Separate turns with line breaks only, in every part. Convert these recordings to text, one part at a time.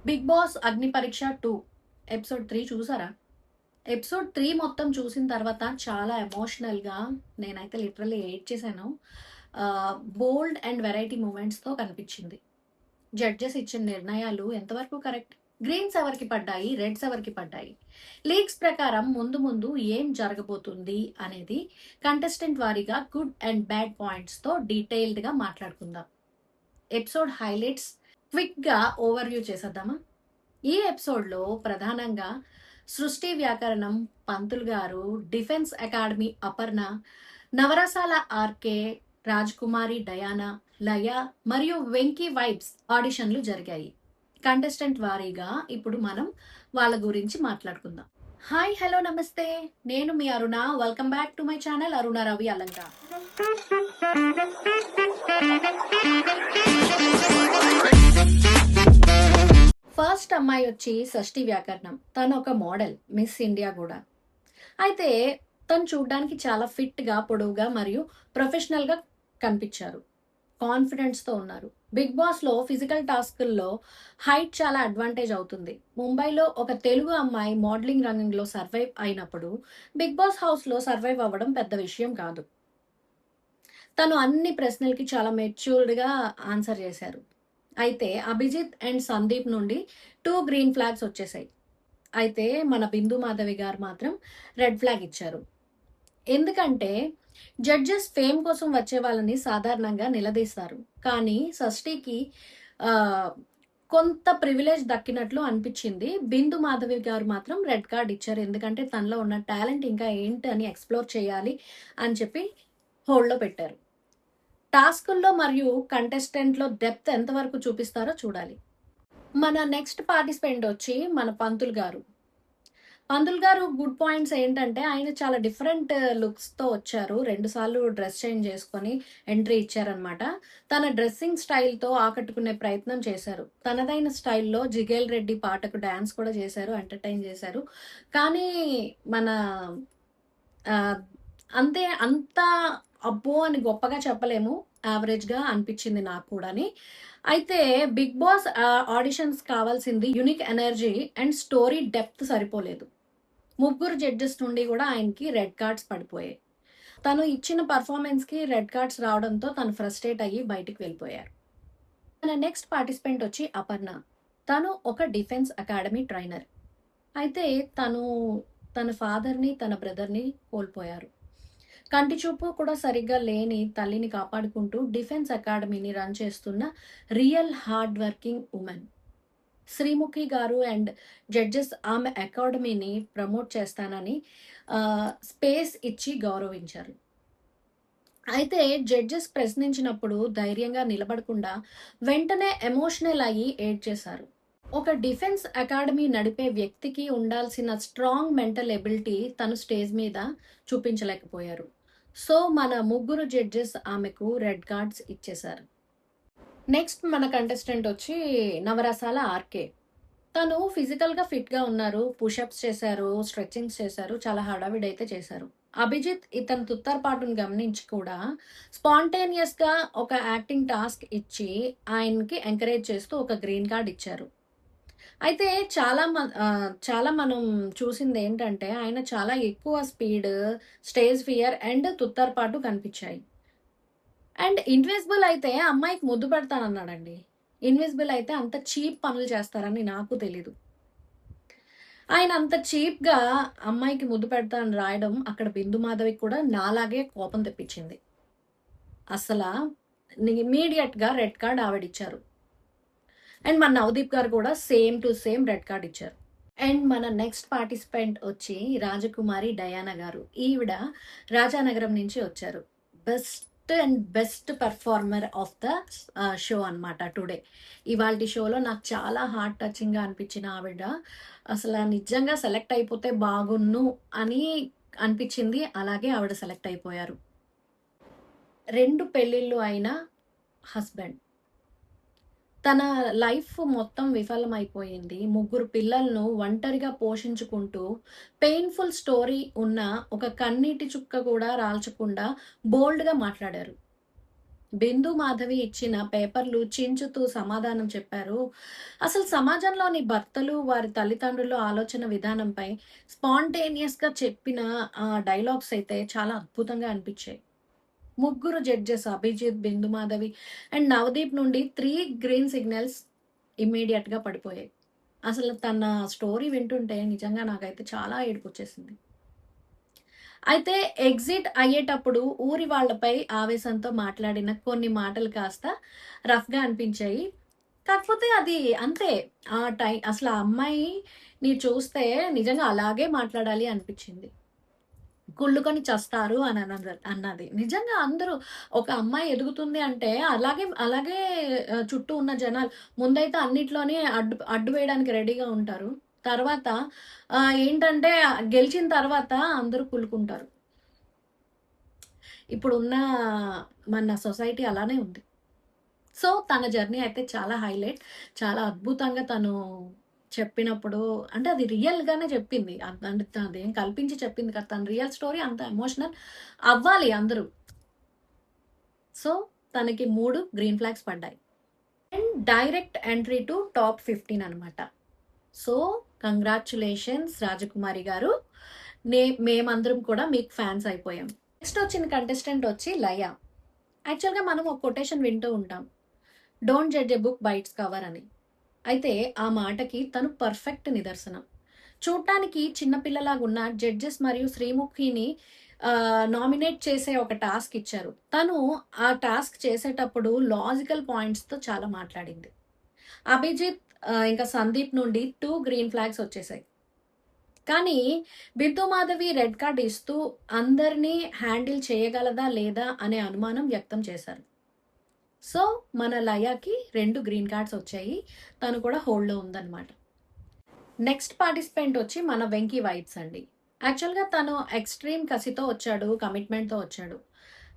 Big boss అగ్ని పరీక్ష 2 episode 3 చూసారా? ఎపిసోడ్ 3 మొత్తం చూసిన తర్వాత చాలా ఎమోషనల్‌గా నేనైతే లిటరల్లీ ఏడ్చేసాను. బోల్డ్ అండ్ వెరైటీ మూమెంట్స్‌తో కనిపించింది. జడ్జెస్ ఇచ్చిన నిర్ణయాలు ఎంతవరకు కరెక్ట్? గ్రీన్స్ ఎవరికి పడ్డాయి? రెడ్స్ ఎవరికి పడ్డాయి? లీగ్స్ ప్రకారం ముందు ముందు ఏం జరగబోతుంది అనేది కంటెస్టెంట్ వారీగా గుడ్ అండ్ బ్యాడ్ పాయింట్స్‌తో డీటెయిల్డ్‌గా మాట్లాడుకుందాం. ఎపిసోడ్ హైలైట్స్ క్విక్‌గా ఓవర్‌వ్యూ చేసేద్దామా? ఈ ఎపిసోడ్‌లో ప్రధానంగా సృష్టి వ్యాకరణం పంతులు గారు, డిఫెన్స్ అకాడమీ అపర్ణ, నవరసాల ఆర్కే, రాజ్కుమారి డయానా, లయ మరియు వెంకీ వైబ్స్ ఆడిషన్లు జరిగాయి. కంటెస్టెంట్ వారీగా ఇప్పుడు మనం వాళ్ళ గురించి మాట్లాడుకుందాం. హాయ్, హలో, నమస్తే. నేను మీ Aruna. Welcome back to my channel Aruna Ravi Alanka. First అమ్మాయి వచ్చి షష్ఠి వ్యాకరణం. తను ఒక మోడల్, మిస్ ఇండియా కూడా. అయితే తను చూడ్డానికి చాలా ఫిట్గా, పొడవుగా మరియు ప్రొఫెషనల్గా కనిపించారు. కాన్ఫిడెన్స్తో ఉన్నారు. బిగ్ బాస్లో ఫిజికల్ టాస్కుల్లో హైట్ చాలా అడ్వాంటేజ్ అవుతుంది. ముంబైలో ఒక తెలుగు అమ్మాయి మోడలింగ్ రంగంలో సర్వైవ్ అయినప్పుడు బిగ్ బాస్ హౌస్లో సర్వైవ్ అవ్వడం పెద్ద విషయం కాదు. తను అన్ని ప్రశ్నలకి చాలా మెచ్యూర్డ్గా ఆన్సర్ చేశారు. అయితే అభిజిత్ అండ్ సందీప్ నుండి 2 గ్రీన్ ఫ్లాగ్స్ వచ్చేసాయి. అయితే మన బిందు మాధవి గారు మాత్రం రెడ్ ఫ్లాగ్ ఇచ్చారు. ఎందుకంటే జడ్జెస్ ఫేమ్ కోసం వచ్చే వాళ్ళని సాధారణంగా నిలదీస్తారు. కానీ షష్ఠికి కొంత ప్రివిలేజ్ దక్కినట్లు అనిపించింది. బిందు మాధవి గారు మాత్రం రెడ్ కార్డ్ ఇచ్చారు. ఎందుకంటే తనలో ఉన్న టాలెంట్ ఇంకా ఏంటి అని ఎక్స్ప్లోర్ చేయాలి అని చెప్పి హోల్డ్లో పెట్టారు. టాస్కుల్లో మరియు కంటెస్టెంట్లో డెప్త్ ఎంతవరకు చూపిస్తారో చూడాలి. మన నెక్స్ట్ పార్టిసిపెంట్ వచ్చి మన పంతులు గారు. పంతులు గారు గుడ్ పాయింట్స్ ఏంటంటే ఆయన చాలా డిఫరెంట్ లుక్స్తో వచ్చారు. 2 సార్లు డ్రెస్ చేంజ్ చేసుకొని ఎంట్రీ ఇచ్చారనమాట. తన డ్రెస్సింగ్ స్టైల్తో ఆకట్టుకునే ప్రయత్నం చేశారు. తనదైన స్టైల్లో జిగేల్ రెడ్డి పాటకు డ్యాన్స్ కూడా చేశారు, ఎంటర్టైన్ చేశారు. కానీ మన అంతే అంత అబ్బో అని గొప్పగా చెప్పలేము. యావరేజ్గా అనిపించింది నాకు కూడాని. అయితే బిగ్ బాస్ ఆడిషన్స్ కావాల్సింది unique energy and story depth సరిపోలేదు. ముగ్గురు జడ్జెస్ నుండి కూడా ఆయనకి రెడ్ కార్డ్స్ పడిపోయాయి. తను ఇచ్చిన పర్ఫార్మెన్స్కి రెడ్ కార్డ్స్ రావడంతో తను ఫ్రస్ట్రేట్ అయ్యి బయటికి వెళ్ళిపోయారు. మన నెక్స్ట్ పార్టిసిపెంట్ వచ్చి అపర్ణ. తను ఒక డిఫెన్స్ అకాడమీ ట్రైనర్. అయితే తన ఫాదర్ని, తన బ్రదర్ని కోల్పోయారు. కంటి చూపు కూడా సరిగ్గా లేని తల్లిని కాపాడుకుంటూ డిఫెన్స్ అకాడమీని రన్ చేస్తున్న real hard working women. Sreemukhi గారు అండ్ జడ్జెస్ ఆమె అకాడమీని ప్రమోట్ చేస్తానని స్పేస్ ఇచ్చి గౌరవించారు. అయితే జడ్జెస్ ప్రశ్నించినప్పుడు ధైర్యంగా నిలబడకుండా వెంటనే ఎమోషనల్ అయ్యి ఏడ్ చేశారు. ఒక డిఫెన్స్ అకాడమీ నడిపే వ్యక్తికి ఉండాల్సిన స్ట్రాంగ్ మెంటల్ ఎబిలిటీ తను స్టేజ్ మీద చూపించలేకపోయారు. సో మన ముగ్గురు జడ్జెస్ ఆమెకు రెడ్ కార్డ్స్ ఇచ్చేశారు. నెక్స్ట్ మన కంటెస్టెంట్ వచ్చి నవరసాల ఆర్కే. తను ఫిజికల్గా ఫిట్గా ఉన్నారు, పుషప్స్ చేశారు, స్ట్రెచ్చింగ్స్ చేశారు, చాలా హడావిడైతే చేశారు. అభిజిత్ ఇతని తుత్తరపాటును గమనించి కూడా స్పాంటేనియస్గా ఒక యాక్టింగ్ టాస్క్ ఇచ్చి ఆయనకి ఎంకరేజ్ చేస్తూ ఒక గ్రీన్ కార్డ్ ఇచ్చారు. అయితే చాలా మనం చూసింది ఏంటంటే ఆయన చాలా ఎక్కువ స్పీడ్, స్టేజ్ ఫియర్ అండ్ తుత్తరపాటు కనిపించాయి. అండ్ ఇన్విజిబుల్ అయితే అమ్మాయికి ముద్దు పెడతానన్నాడండి. ఇన్విజిబుల్ అయితే అంత చీప్ పనులు చేస్తారని నాకు తెలీదు. ఆయన అంత చీప్గా అమ్మాయికి ముద్దు పెడతానని రాయడం అక్కడ బిందు మాధవికి కూడా నాలాగే కోపం తెప్పించింది. అసలు ఇమీడియట్గా రెడ్ కార్డ్ ఆవిడిచ్చారు. అండ్ మన నవదీప్ గారు కూడా same to same red card ఇచ్చారు. అండ్ మన నెక్స్ట్ పార్టిసిపెంట్ వచ్చి రాజకుమారి డయానా గారు. ఈవిడ రాజానగరం నుంచి వచ్చారు. Best performer of the show అనమాట టుడే. ఇవాళ షోలో నాకు చాలా హార్ట్ టచింగ్గా అనిపించిన ఆవిడ అసలు నిజంగా సెలెక్ట్ అయిపోతే బాగున్ను అని అనిపించింది. అలాగే ఆవిడ సెలెక్ట్ అయిపోయారు. 2 పెళ్ళిళ్ళు అయిన హస్బెండ్. తన లైఫ్ మొత్తం విఫలమైపోయింది. 3 పిల్లలను ఒంటరిగా పోషించుకుంటూ పెయిన్ఫుల్ స్టోరీ ఉన్న ఒక కన్నీటి చుక్క కూడా రాల్చకుండా బోల్డ్గా మాట్లాడారు. బిందు మాధవి ఇచ్చిన పేపర్లు చించుతూ సమాధానం చెప్పారు. అసలు సమాజంలోని భర్తలు, వారి తల్లిదండ్రుల ఆలోచన విధానంపై స్పాంటేనియస్‌గా చెప్పిన డైలాగ్స్ అయితే చాలా అద్భుతంగా అనిపించాయి. ముగ్గురు జడ్జెస్ అభిజిత్, బిందు మాధవి అండ్ నవదీప్ నుండి 3 గ్రీన్ సిగ్నల్స్ ఇమ్మీడియేట్‌గా పడిపోయాయి. అసలు తన స్టోరీ వింటుంటే నిజంగా నాకైతే చాలా ఏడుపొచ్చేసింది. అయితే ఎగ్జిట్ అయ్యేటప్పుడు ఊరి వాళ్ళపై ఆవేశంతో మాట్లాడిన కొన్ని మాటలు కాస్త రఫ్‌గా అనిపించాయి. కాకపోతే అది అంతే. అసలు ఆ అమ్మాయిని చూస్తే నిజంగా అలాగే మాట్లాడాలి అనిపించింది. కుళ్ళుకొని చస్తారు అని అన్నది. నిజంగా అందరూ ఒక అమ్మాయి ఎదుగుతుంది అంటే అలాగే అలాగే చుట్టూ ఉన్న జనాలు ముందైతే అన్నిట్లోని అడ్డు వేయడానికి రెడీగా ఉంటారు. తర్వాత ఏంటంటే గెలిచిన తర్వాత అందరూ కుళ్ళుకుంటారు. ఇప్పుడున్న మన సొసైటీ అలానే ఉంది. సో, తన జర్నీ అయితే చాలా హైలైట్. చాలా అద్భుతంగా తను చెప్పినప్పుడు అంటే అది రియల్‌గానే చెప్పింది. అంటే అదేం కల్పించి చెప్పింది కాదు. తన రియల్ స్టోరీ అంత ఎమోషనల్ అవ్వాలి అందరూ. సో, తనకి 3 గ్రీన్ ఫ్లాగ్స్ పడ్డాయి. And direct entry to top 15 అనమాట. సో, కంగ్రాచ్యులేషన్స్ రాజకుమారి గారు. మేమందరం కూడా మీకు ఫ్యాన్స్ అయిపోయాం. నెక్స్ట్ వచ్చిన కంటెస్టెంట్ వచ్చి లయ. యాక్చువల్‌గా మనం ఒక కొటేషన్ వింటూ ఉంటాం. Don't judge a book by its cover అని. అయితే ఆ మాటకి తను పర్ఫెక్ట్ నిదర్శనం. చూడటానికి చిన్నపిల్లలాగున్న జడ్జెస్ మరియు శ్రీముఖిని నామినేట్ చేసే ఒక టాస్క్ ఇచ్చారు. తను ఆ టాస్క్ చేసేటప్పుడు లాజికల్ పాయింట్స్‌తో చాలా మాట్లాడింది. అభిజిత్ ఇంకా సందీప్ నుండి 2 గ్రీన్ ఫ్లాగ్స్ వచ్చేసాయి. కానీ బిందు మాధవి రెడ్ కార్డ్ ఇస్తూ అందరినీ హ్యాండిల్ చేయగలదా లేదా అనే అనుమానం వ్యక్తం చేశారు. సో మన లయకి 2 గ్రీన్ కార్డ్స్ వచ్చాయి. తను కూడా హోల్డ్‌లో ఉందన్నమాట. నెక్స్ట్ పార్టిసిపెంట్ వచ్చి మన వెంకీ వైట్స్ అండి. యాక్చువల్‌గా తను ఎక్స్‌ట్రీమ్ కసితో వచ్చాడు, కమిట్మెంట్‌తో వచ్చాడు.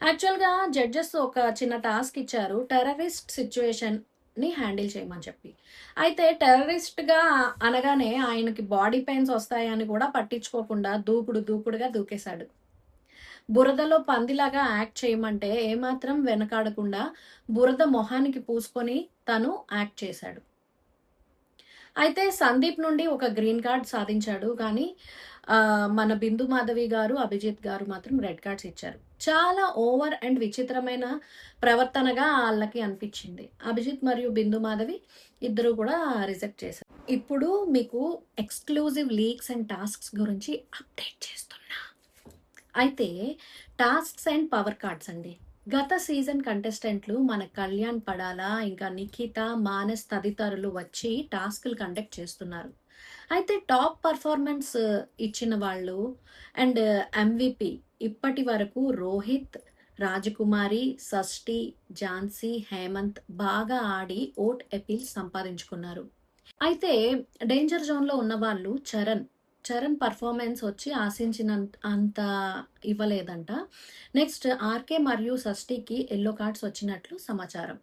యాక్చువల్‌గా జడ్జెస్ ఒక చిన్న టాస్క్ ఇచ్చారు. టెర్రరిస్ట్ సిట్యుయేషన్‌ని హ్యాండిల్ చేయమని చెప్పి. అయితే టెర్రరిస్ట్‌గా అనగానే ఆయనకి బాడీ పెయిన్స్ వస్తాయని కూడా పట్టించుకోకుండా దూకుడుగా దూకేశాడు. బురదలో పందిలాగా యాక్ట్ చేయమంటే ఏమాత్రం వెనకాడకుండా బురద మొహానికి పూసుకొని తను యాక్ట్ చేశాడు. అయితే సందీప్ నుండి ఒక గ్రీన్ కార్డ్ సాధించాడు. కానీ మన బిందు మాధవి గారు, అభిజిత్ గారు మాత్రం రెడ్ కార్డ్స్ ఇచ్చారు. చాలా ఓవర్ అండ్ విచిత్రమైన ప్రవర్తనగా వాళ్ళకి అనిపించింది. అభిజిత్ మరియు బిందు మాధవి ఇద్దరు కూడా రిజెక్ట్ చేశారు. ఇప్పుడు మీకు ఎక్స్క్లూజివ్ లీక్స్ అండ్ టాస్క్స్ గురించి అప్డేట్ చేస్తున్నా. అయితే టాస్క్స్ అండ్ పవర్ కార్డ్స్ అండి. గత సీజన్ కంటెస్టెంట్లు మన కళ్యాణ్ పడాలా, ఇంకా నిఖిత, మానస్ తదితరులు వచ్చి టాస్క్లు కండక్ట్ చేస్తున్నారు. అయితే టాప్ పర్ఫార్మెన్స్ ఇచ్చిన వాళ్ళు అండ్ MVP ఇప్పటి వరకు రోహిత్, రాజకుమారి, షష్ఠి, ఝాన్సీ, హేమంత్ బాగా ఆడి ఓట్ అపీల్ సంపాదించుకున్నారు. అయితే డేంజర్ జోన్లో ఉన్న వాళ్ళు చరణ్ పర్ఫార్మెన్స్ వచ్చి అంత ఇవ్వలేదంట. నెక్స్ట్ ఆర్కే మరియు షష్ఠికి యెల్లో కార్డ్స్ వచ్చినట్లు సమాచారం.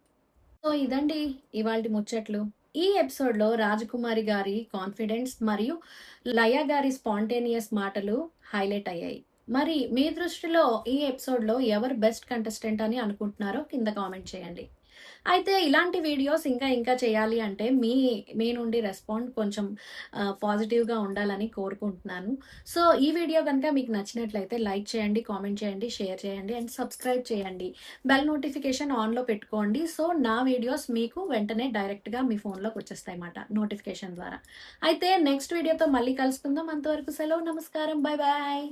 సో ఇదండి ఇవాల్టి ముచ్చట్లు. ఈ ఎపిసోడ్లో రాజకుమారి గారి కాన్ఫిడెన్స్ మరియు లయ గారి స్పాంటేనియస్ మాటలు హైలైట్ అయ్యాయి. మరి మీ దృష్టిలో ఈ ఎపిసోడ్లో ఎవరు బెస్ట్ కంటెస్టెంట్ అని అనుకుంటున్నారో కింద కామెంట్ చేయండి. అయితే ఇలాంటి వీడియోస్ ఇంకా చేయాలి అంటే మీ నుండి రెస్పాండ్ కొంచెం పాజిటివ్‌గా ఉండాలని కోరుకుంటున్నాను. సో, ఈ వీడియో గనుక మీకు నచ్చినట్లయితే లైక్ చేయండి, కామెంట్ చేయండి, షేర్ చేయండి అండ్ సబ్స్క్రైబ్ చేయండి. బెల్ నోటిఫికేషన్ ఆన్‌లో పెట్టుకోండి. సో, నా వీడియోస్ మీకు వెంటనే డైరెక్ట్‌గా మీ ఫోన్‌లోకి వచ్చేస్తాయన్నమాట నోటిఫికేషన్ ద్వారా. అయితే నెక్స్ట్ వీడియోతో మళ్ళీ కలుసుకుందాం. అంతవరకు సెలవు. నమస్కారం. Bye bye.